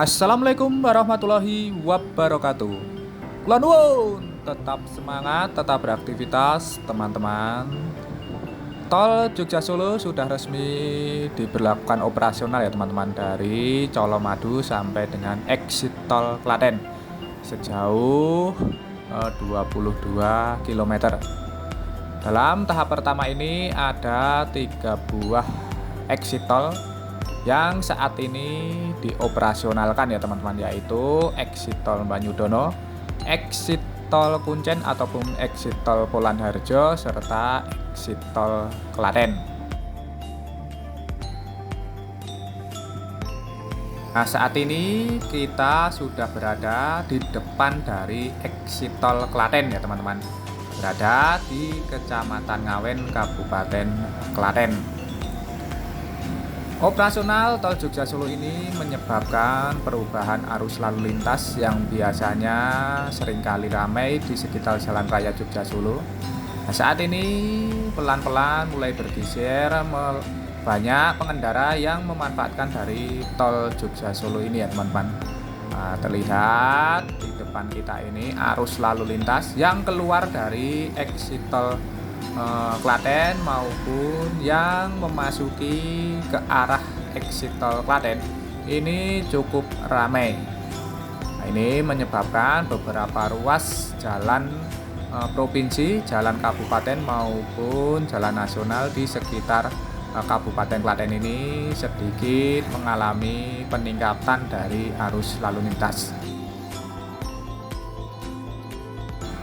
Assalamualaikum warahmatullahi wabarakatuh. Kula nuwun, tetap semangat, tetap beraktivitas, teman-teman. Tol Jogja Solo sudah resmi diberlakukan operasional ya teman-teman, dari Colomadu sampai dengan exit tol Klaten sejauh 22 kilometer. Dalam tahap pertama ini ada 3 buah exit tol yang saat ini dioperasionalkan ya teman-teman, yaitu exit tol Banyudono, exit tol Kuncen ataupun exit tol Polan Harjo, serta exit tol Klaten. Nah, saat ini kita sudah berada di depan dari exit tol Klaten ya teman-teman, berada di Kecamatan Ngawen, Kabupaten Klaten. Operasional tol Jogja Solo ini menyebabkan perubahan arus lalu lintas yang biasanya seringkali ramai di sekitar Jalan Raya Jogja Solo. Nah, saat ini pelan-pelan mulai bergeser, banyak pengendara yang memanfaatkan dari tol Jogja Solo ini ya teman-teman. Nah, terlihat di depan kita ini arus lalu lintas yang keluar dari exit tol Klaten maupun yang memasuki ke arah exit tol Klaten ini cukup ramai. Nah, ini menyebabkan beberapa ruas jalan provinsi, jalan kabupaten maupun jalan nasional di sekitar Kabupaten Klaten ini sedikit mengalami peningkatan dari arus lalu lintas.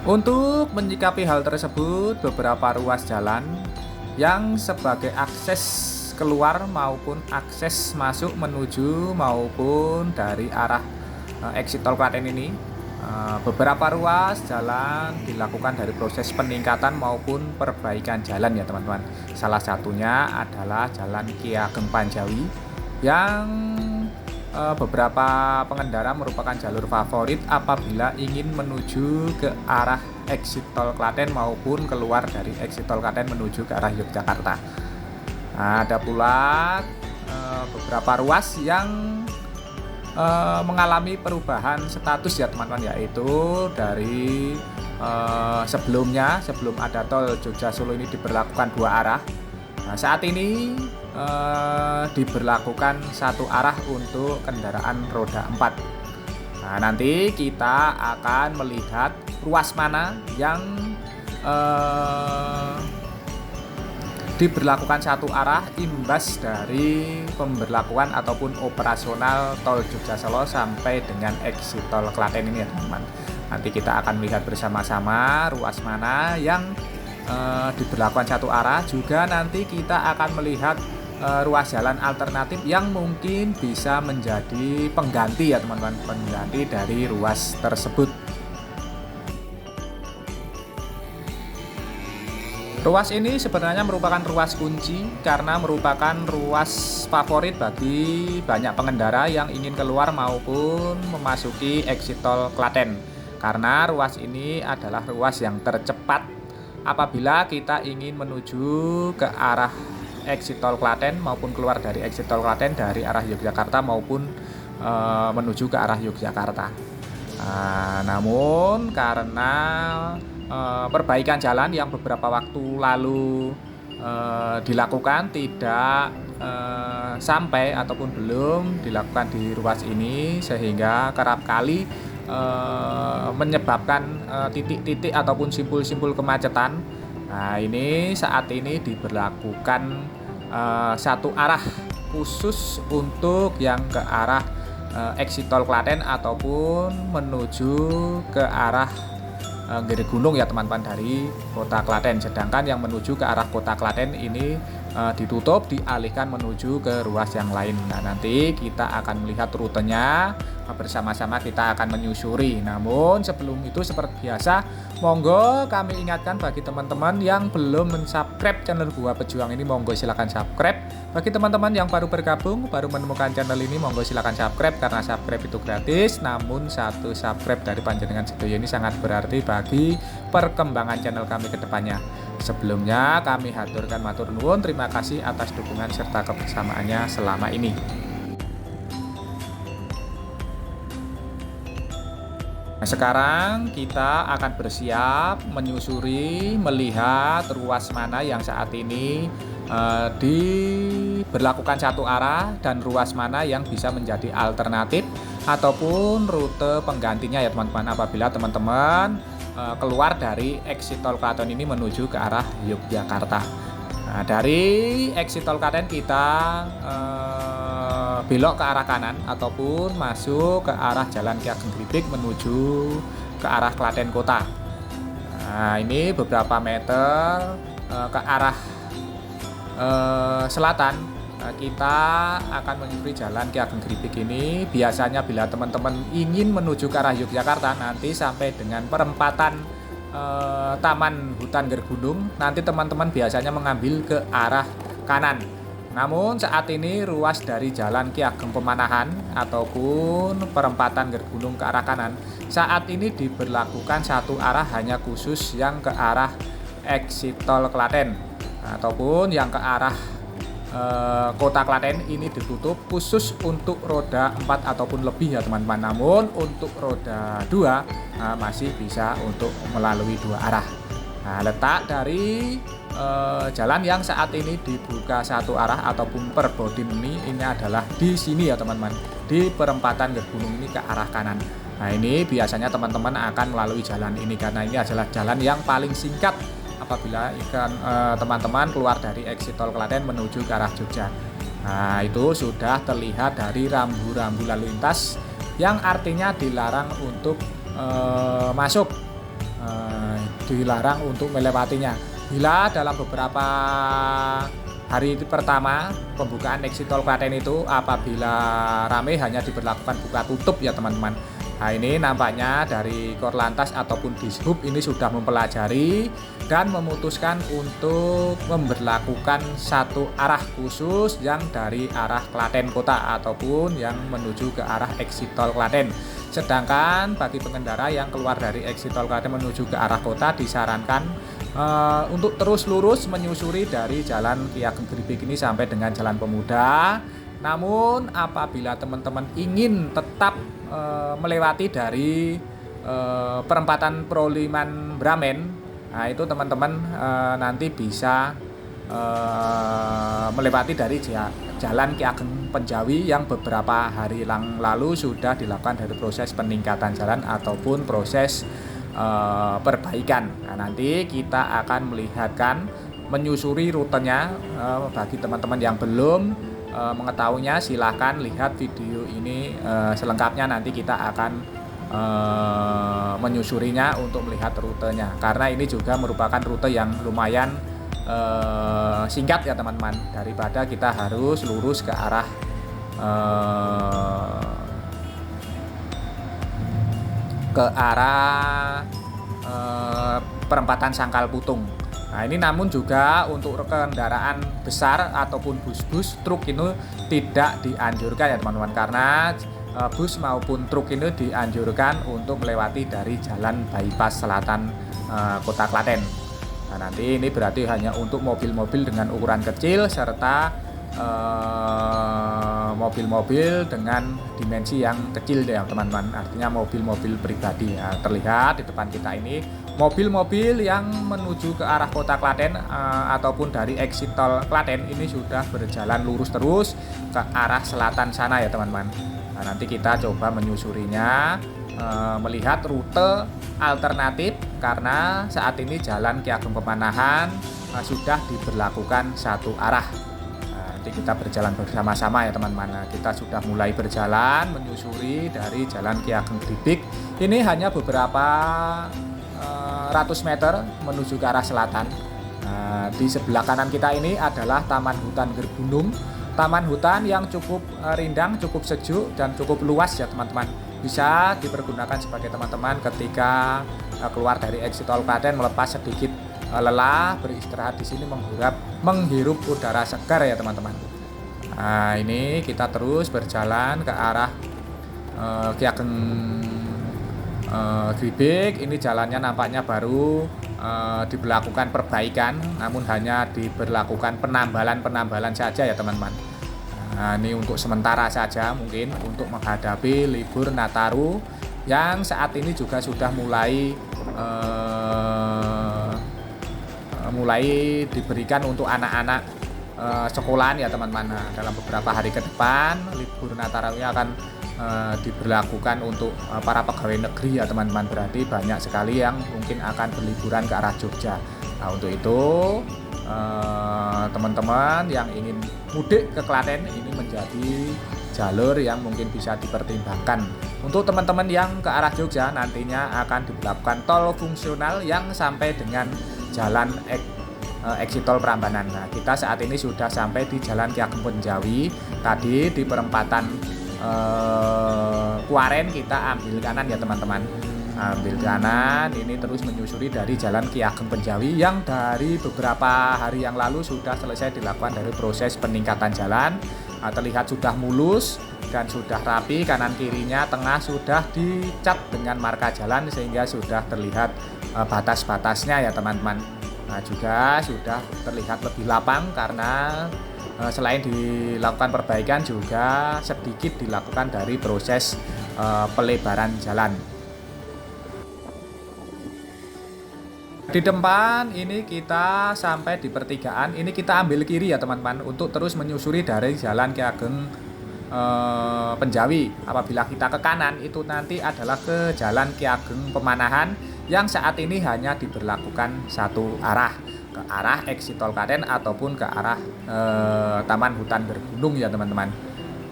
Untuk menyikapi hal tersebut, beberapa ruas jalan yang sebagai akses keluar maupun akses masuk menuju maupun dari arah exit tol Klaten ini, beberapa ruas jalan dilakukan dari proses peningkatan maupun perbaikan jalan ya teman-teman. Salah satunya adalah Jalan Ki Ageng Panjawi yang beberapa pengendara merupakan jalur favorit apabila ingin menuju ke arah exit tol Klaten maupun keluar dari exit tol Klaten menuju ke arah Yogyakarta. Nah, ada pula beberapa ruas yang mengalami perubahan status ya teman-teman, yaitu dari sebelum ada tol Jogja Solo ini diberlakukan 2 arah. Nah, saat ini diberlakukan 1 arah untuk kendaraan roda 4. Nah, nanti kita akan melihat ruas mana yang diberlakukan 1 arah imbas dari pemberlakuan ataupun operasional tol Jogja Solo sampai dengan exit tol Klaten ini ya teman-teman. Nanti kita akan melihat bersama-sama ruas mana yang diberlakukan 1 arah. Juga nanti kita akan melihat ruas jalan alternatif yang mungkin bisa menjadi pengganti ya teman-teman, pengganti dari ruas tersebut. Ruas ini sebenarnya merupakan ruas kunci karena merupakan ruas favorit bagi banyak pengendara yang ingin keluar maupun memasuki exit tol Klaten, karena ruas ini adalah ruas yang tercepat apabila kita ingin menuju ke arah exit tol Klaten maupun keluar dari exit tol Klaten dari arah Yogyakarta maupun menuju ke arah Yogyakarta. Namun karena perbaikan jalan yang beberapa waktu lalu dilakukan tidak sampai ataupun belum dilakukan di ruas ini, sehingga kerap kali menyebabkan titik-titik ataupun simpul-simpul kemacetan. Nah, ini saat ini diberlakukan 1 arah khusus untuk yang ke arah exit tol Klaten ataupun menuju ke arah Giri Gunung ya teman-teman dari kota Klaten. Sedangkan yang menuju ke arah kota Klaten ini ditutup, dialihkan menuju ke ruas yang lain. Nah, nanti kita akan melihat rutenya bersama-sama, kita akan menyusuri. Namun sebelum itu seperti biasa, monggo kami ingatkan bagi teman-teman yang belum mensubscribe channel Gua Pejuang ini, monggo silakan subscribe. Bagi teman-teman yang baru bergabung, baru menemukan channel ini, monggo silakan subscribe karena subscribe itu gratis. Namun 1 subscribe dari panjenengan sedaya ini sangat berarti bagi perkembangan channel kami ke depannya. Sebelumnya kami haturkan matur nuwun, terima kasih atas dukungan serta kebersamaannya selama ini. Sekarang kita akan bersiap menyusuri, melihat ruas mana yang saat ini diberlakukan satu arah dan ruas mana yang bisa menjadi alternatif ataupun rute penggantinya ya teman-teman, apabila teman-teman keluar dari exit tol Klaten ini menuju ke arah Yogyakarta. Nah, dari exit tol Klaten kita belok ke arah kanan ataupun masuk ke arah Jalan Ki Ageng Gritik menuju ke arah Klaten Kota. Nah, ini beberapa meter ke arah selatan kita akan menyusuri Jalan Ki Ageng Gritik ini. Biasanya bila teman-teman ingin menuju ke arah Yogyakarta, nanti sampai dengan perempatan Taman Hutan Gergunung, nanti teman-teman biasanya mengambil ke arah kanan. Namun saat ini ruas dari Jalan Ki Ageng Pemanahan ataupun perempatan Gergunung ke arah kanan saat ini diberlakukan satu arah, hanya khusus yang ke arah exit tol Klaten ataupun yang ke arah kota Klaten ini ditutup khusus untuk roda 4 ataupun lebih ya teman-teman. Namun untuk roda 2 masih bisa untuk melalui dua arah. Nah, letak dari jalan yang saat ini dibuka satu arah ataupun per Bodim ini adalah di sini ya teman-teman, di perempatan Gergunung ini ke arah kanan. Nah, ini biasanya teman-teman akan melalui jalan ini karena ini adalah jalan yang paling singkat apabila teman-teman keluar dari exit tol Klaten menuju ke arah Jogja. Nah, itu sudah terlihat dari rambu-rambu lalu lintas yang artinya dilarang untuk masuk, dilarang untuk melewatinya. Bila dalam beberapa hari pertama pembukaan exit tol Klaten itu apabila rame hanya diberlakukan buka tutup ya teman-teman. Nah, ini nampaknya dari Korlantas ataupun Dishub ini sudah mempelajari dan memutuskan untuk memberlakukan satu arah khusus yang dari arah Klaten Kota ataupun yang menuju ke arah exit tol Klaten. Sedangkan bagi pengendara yang keluar dari exit tol Klaten menuju ke arah kota disarankan untuk terus lurus menyusuri dari Jalan Ki Ageng Gritik ini sampai dengan Jalan Pemuda. Namun apabila teman-teman ingin tetap melewati dari perempatan Proliman Bramen, nah itu teman-teman nanti bisa melewati dari Jalan Ki Ageng Penjawi yang beberapa hari lalu sudah dilakukan dari proses peningkatan jalan ataupun proses perbaikan. Nah, nanti kita akan melihatkan menyusuri rutenya. Bagi teman-teman yang belum mengetahuinya, silahkan lihat video ini selengkapnya. Nanti kita akan menyusurinya untuk melihat rutenya karena ini juga merupakan rute yang lumayan singkat ya teman-teman, daripada kita harus lurus ke arah perempatan Sangkal Putung. Nah, ini namun juga untuk kendaraan besar ataupun bus-bus, truk ini tidak dianjurkan ya teman-teman, karena bus maupun truk ini dianjurkan untuk melewati dari jalan bypass selatan kota Klaten. Nah, nanti ini berarti hanya untuk mobil-mobil dengan ukuran kecil serta mobil-mobil dengan dimensi yang kecil ya teman-teman, artinya mobil-mobil pribadi. Nah, terlihat di depan kita ini mobil-mobil yang menuju ke arah kota Klaten ataupun dari exit tol Klaten ini sudah berjalan lurus terus ke arah selatan sana ya teman-teman. Nah, nanti kita coba menyusurinya, melihat rute alternatif karena saat ini Jalan Ki Ageng Pemanahan sudah diberlakukan satu arah. Kita berjalan bersama-sama ya teman-teman. Kita sudah mulai berjalan menyusuri dari Jalan Ki Ageng Gritik. Ini hanya beberapa ratus meter menuju ke arah selatan. Di sebelah kanan kita ini adalah Taman Hutan Gergunung. Taman hutan yang cukup rindang, cukup sejuk dan cukup luas ya teman-teman. Bisa dipergunakan sebagai teman-teman ketika keluar dari exit tol Klaten, melepas sedikit lelah, beristirahat di sini, menghirup udara segar ya teman-teman. Nah, ini kita terus berjalan ke arah Ki Ageng Gritik. Ini jalannya nampaknya baru diberlakukan perbaikan, namun hanya diberlakukan penambalan saja ya teman-teman. Nah, ini untuk sementara saja, mungkin untuk menghadapi libur Nataru yang saat ini juga sudah mulai diberikan untuk anak-anak sekolahan ya teman-teman. Nah, dalam beberapa hari ke depan libur Nataru ini akan diberlakukan untuk para pegawai negeri ya teman-teman. Berarti banyak sekali yang mungkin akan berliburan ke arah Jogja. Nah, untuk itu teman-teman yang ingin mudik ke Klaten ini menjadi jalur yang mungkin bisa dipertimbangkan. Untuk teman-teman yang ke arah Jogja nantinya akan diberlakukan tol fungsional yang sampai dengan jalan exit tol Prambanan. Nah, kita saat ini sudah sampai di Jalan Ki Ageng Penjawi. Tadi di perempatan Kuaren kita ambil kanan ya teman-teman. Ambil kanan, ini terus menyusuri dari Jalan Ki Ageng Penjawi yang dari beberapa hari yang lalu sudah selesai dilakukan dari proses peningkatan jalan. Terlihat sudah mulus dan sudah rapi, kanan kirinya tengah sudah dicat dengan marka jalan sehingga sudah terlihat batas-batasnya ya teman-teman. Nah, juga sudah terlihat lebih lapang karena selain dilakukan perbaikan juga sedikit dilakukan dari proses pelebaran jalan. Di depan ini kita sampai di pertigaan, ini kita ambil kiri ya teman-teman untuk terus menyusuri dari Jalan Ki Ageng Penjawi. Apabila kita ke kanan itu nanti adalah ke Jalan Ki Ageng Pemanahan yang saat ini hanya diberlakukan satu arah, ke arah exit tol Klaten ataupun ke arah Taman Hutan Bergunung ya teman-teman.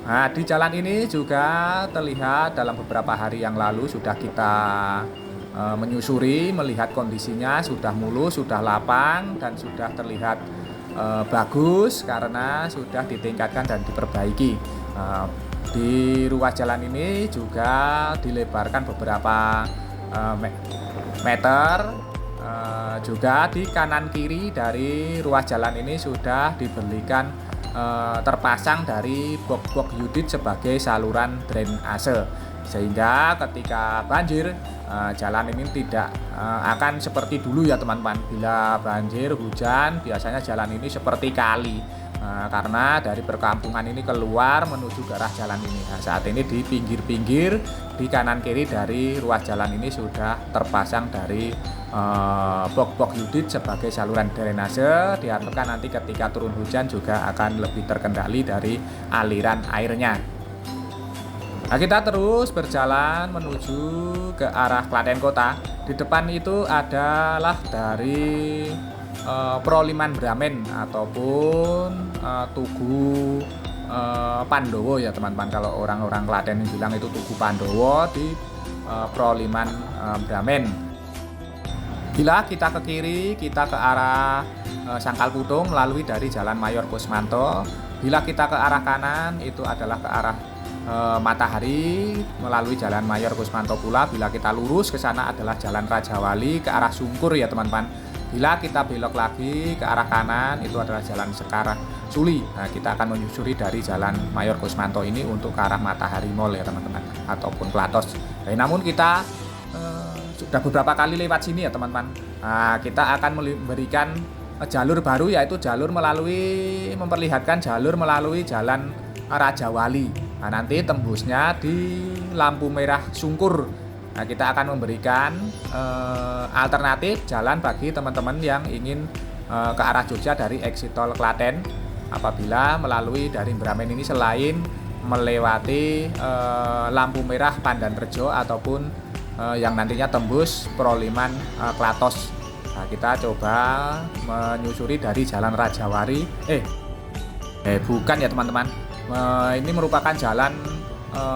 Nah, di jalan ini juga terlihat dalam beberapa hari yang lalu sudah kita menyusuri, melihat kondisinya sudah mulus, sudah lapang dan sudah terlihat bagus karena sudah ditingkatkan dan diperbaiki. Di ruas jalan ini juga dilebarkan beberapa meter. Juga di kanan kiri dari ruas jalan ini sudah diberikan terpasang dari box-box Yudit sebagai saluran drainase, sehingga ketika banjir jalan ini tidak akan seperti dulu ya teman-teman. Bila banjir hujan biasanya jalan ini seperti kali karena dari perkampungan ini keluar menuju ke arah jalan ini. Nah, saat ini di pinggir-pinggir di kanan kiri dari ruas jalan ini sudah terpasang dari box-box Yudit sebagai saluran drainase. Diharapkan nanti ketika turun hujan juga akan lebih terkendali dari aliran airnya. Nah, kita terus berjalan menuju ke arah Klaten Kota. Di depan itu adalah dari Proliman Bramen ataupun Tugu Pandowo ya teman-teman. Kalau orang-orang Klaten bilang itu Tugu Pandowo di Proliman Bramen. Bila kita ke kiri, kita ke arah Sangkal Putung melalui dari Jalan Mayor Kusmanto. Bila kita ke arah kanan itu adalah ke arah Matahari melalui Jalan Mayor Kusmanto pula. Bila kita lurus ke sana adalah Jalan Rajawali ke arah Sungkur ya teman-teman. Bila kita belok lagi ke arah kanan itu adalah Jalan Sekar Suli. Nah, kita akan menyusuri dari Jalan Mayor Kusmanto ini untuk ke arah Matahari Mall ya teman-teman ataupun Platos. Nah, namun kita sudah beberapa kali lewat sini ya teman-teman. Nah, kita akan memberikan jalur baru yaitu jalur memperlihatkan jalur melalui Jalan Rajawali. Nah, nanti tembusnya di lampu merah Sungkur. Nah, kita akan memberikan alternatif jalan bagi teman-teman yang ingin ke arah Jogja dari exit tol Klaten. Apabila melalui dari Bramen ini selain melewati lampu merah Pandanrejo ataupun yang nantinya tembus Proliman Klatos. Nah, kita coba menyusuri dari Jalan Rajawali. Bukan ya teman-teman. Ini merupakan Jalan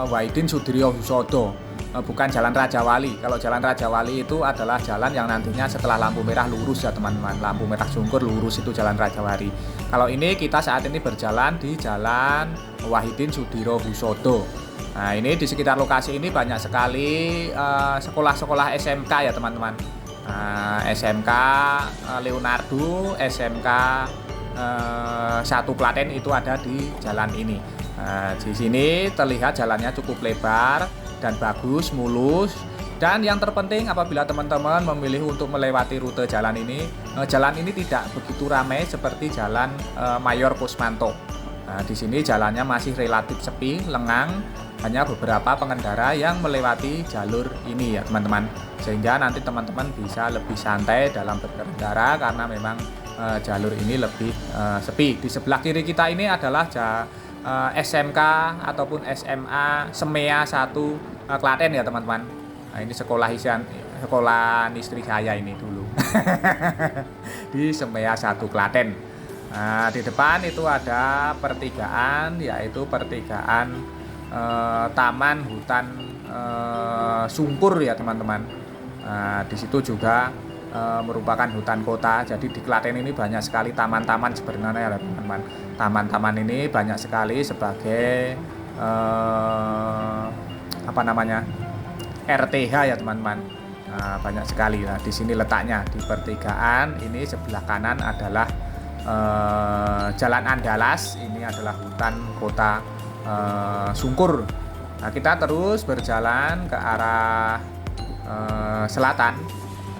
Wahidin Sudiryohusodo, bukan Jalan Rajawali. Kalau Jalan Rajawali itu adalah jalan yang nantinya setelah lampu merah lurus ya teman-teman. Lampu merah Sungkur lurus itu Jalan Rajawali. Kalau ini kita saat ini berjalan di Jalan Wahidin Sudiryohusodo. Nah, ini di sekitar lokasi ini banyak sekali sekolah-sekolah SMK ya teman-teman. SMK Leonardo, SMK 1 Klaten itu ada di jalan ini. Di sini terlihat jalannya cukup lebar dan bagus, mulus. Dan yang terpenting apabila teman-teman memilih untuk melewati rute jalan ini tidak begitu ramai seperti Jalan Mayor Kusmanto. Nah, di sini jalannya masih relatif sepi, lengang, hanya beberapa pengendara yang melewati jalur ini ya teman-teman. Sehingga nanti teman-teman bisa lebih santai dalam berkendara karena memang jalur ini lebih sepi. Di sebelah kiri kita ini adalah SMK ataupun SMA Semea 1 Klaten ya teman-teman. Nah, ini sekolah istri saya ini dulu. Di Semea 1 Klaten. Nah, di depan itu ada pertigaan, yaitu pertigaan taman hutan Sungkur ya teman-teman. Nah, di situ juga merupakan hutan kota. Jadi di Klaten ini banyak sekali taman-taman sebenarnya ya teman-teman. Taman-taman ini banyak sekali sebagai RTH ya teman-teman. Nah, banyak sekali. Nah, di sini letaknya di pertigaan ini sebelah kanan adalah Jalan Andalas. Ini adalah hutan kota Sungkur. Nah, kita terus berjalan ke arah selatan.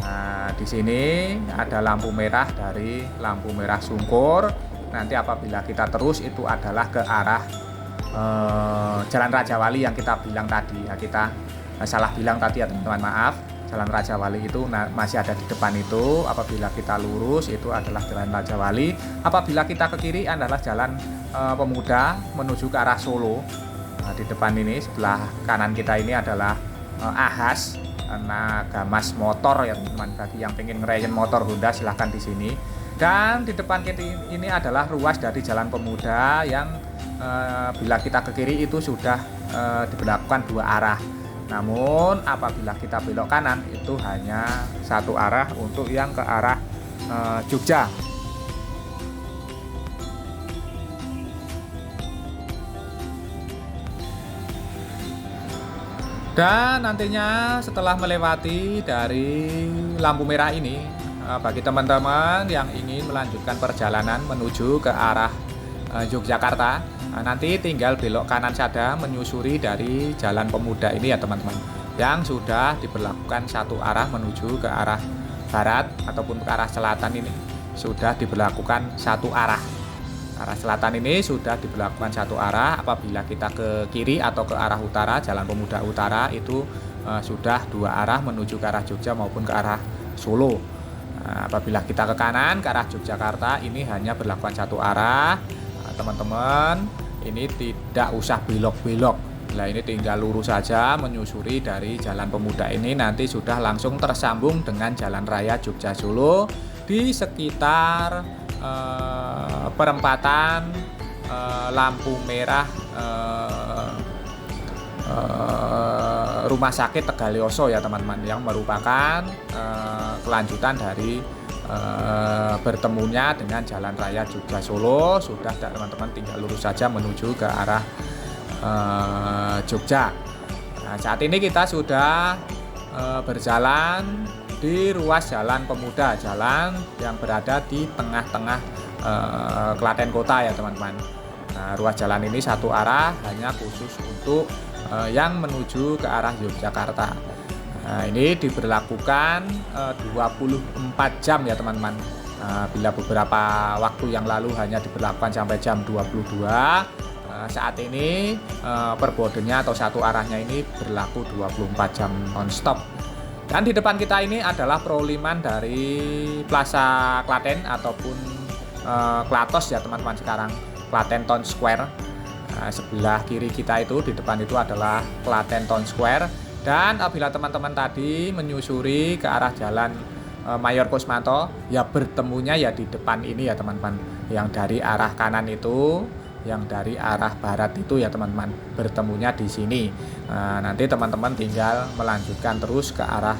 Nah, di sini ada lampu merah dari lampu merah Sungkur. Nanti apabila kita terus itu adalah ke arah Jalan Raja Wali yang kita bilang tadi. Ya, kita salah bilang tadi ya teman-teman, maaf. Jalan Raja Wali itu masih ada di depan itu. Apabila kita lurus itu adalah Jalan Raja Wali. Apabila kita ke kiri adalah Jalan Pemuda menuju ke arah Solo. Nah, di depan ini sebelah kanan kita ini adalah Ahas Nagamas Motor ya teman-teman. Bagi yang pengen ngerayain motor Honda silahkan di sini. Dan di depan kita ini adalah ruas dari Jalan Pemuda yang bila kita ke kiri itu sudah diberlakukan 2 arah. Namun apabila kita belok kanan itu hanya 1 arah untuk yang ke arah Jogja. Dan nantinya setelah melewati dari lampu merah ini, bagi teman-teman yang ingin melanjutkan perjalanan menuju ke arah Yogyakarta, nanti tinggal belok kanan saja menyusuri dari Jalan Pemuda ini ya teman-teman, yang sudah diberlakukan 1 arah menuju ke arah barat ataupun ke arah selatan. Ini sudah diberlakukan 1 arah. Arah selatan ini sudah diberlakukan 1 arah. Apabila kita ke kiri atau ke arah utara, Jalan Pemuda Utara itu sudah 2 arah menuju ke arah Jogja maupun ke arah Solo. Nah, apabila kita ke kanan ke arah Yogyakarta ini hanya berlakukan 1 arah. Teman-teman ini tidak usah belok-belok. Nah, ini tinggal lurus saja menyusuri dari Jalan Pemuda ini, nanti sudah langsung tersambung dengan Jalan Raya Jogja Solo di sekitar perempatan lampu merah Rumah Sakit Tegalioso ya teman-teman, yang merupakan kelanjutan dari bertemunya dengan Jalan Raya Jogja Solo. Sudah teman-teman tinggal lurus saja menuju ke arah Jogja. Nah, saat ini kita sudah berjalan di ruas Jalan Pemuda, jalan yang berada di tengah-tengah Klaten Kota ya teman-teman. Nah, ruas jalan ini 1 arah, hanya khusus untuk yang menuju ke arah Yogyakarta. Nah, ini diberlakukan 24 jam ya teman-teman. Bila beberapa waktu yang lalu hanya diberlakukan sampai jam 22, saat ini per bodenya atau 1 arahnya ini berlaku 24 jam non-stop. Dan di depan kita ini adalah peruliman dari Plaza Klaten ataupun Klatos ya teman-teman, sekarang Klaten Town Square. Sebelah kiri kita itu di depan itu adalah Klaten Town Square. Dan apabila teman-teman tadi menyusuri ke arah Jalan Mayor Kusmanto, ya bertemunya ya di depan ini ya teman-teman. Yang dari arah kanan itu, yang dari arah barat itu ya teman-teman, bertemunya di sini. Nanti teman-teman tinggal melanjutkan terus ke arah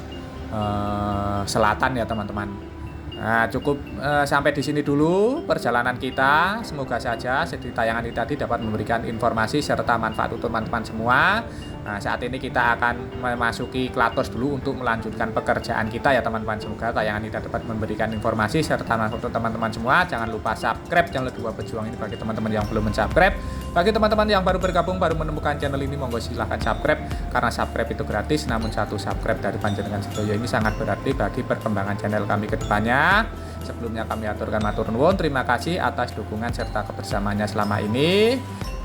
selatan ya teman-teman. Nah, cukup sampai di sini dulu perjalanan kita. Semoga saja tayangan ini tadi dapat memberikan informasi serta manfaat untuk teman-teman semua. Nah, saat ini kita akan memasuki Klatos dulu untuk melanjutkan pekerjaan kita ya teman-teman. Semoga tayangan ini dapat memberikan informasi serta untuk teman-teman semua. Jangan lupa subscribe channel Dua Pejuang ini bagi teman-teman yang belum mensubscribe. Bagi teman-teman yang baru bergabung, baru menemukan channel ini, monggo silahkan subscribe. Karena subscribe itu gratis, namun satu subscribe dari panjenengan sedaya ini sangat berarti bagi perkembangan channel kami ke depannya. Sebelumnya kami aturkan matur nuwun, terima kasih atas dukungan serta kebersamaannya selama ini.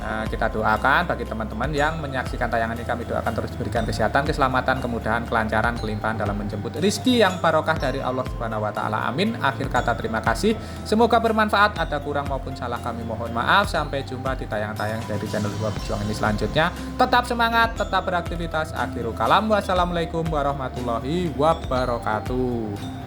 Kita doakan bagi teman-teman yang menyaksikan tayangan ini, kami doakan terus diberikan kesehatan, keselamatan, kemudahan, kelancaran, kelimpahan dalam menjemput rezeki yang barokah dari Allah Subhanahu wa taala. Amin. Akhir kata terima kasih. Semoga bermanfaat. Ada kurang maupun salah kami mohon maaf. Sampai jumpa di tayang-tayang dari channel Dua Pejuang ini selanjutnya. Tetap semangat, tetap beraktivitas. Akhirul kalam. Wassalamualaikum warahmatullahi wabarakatuh.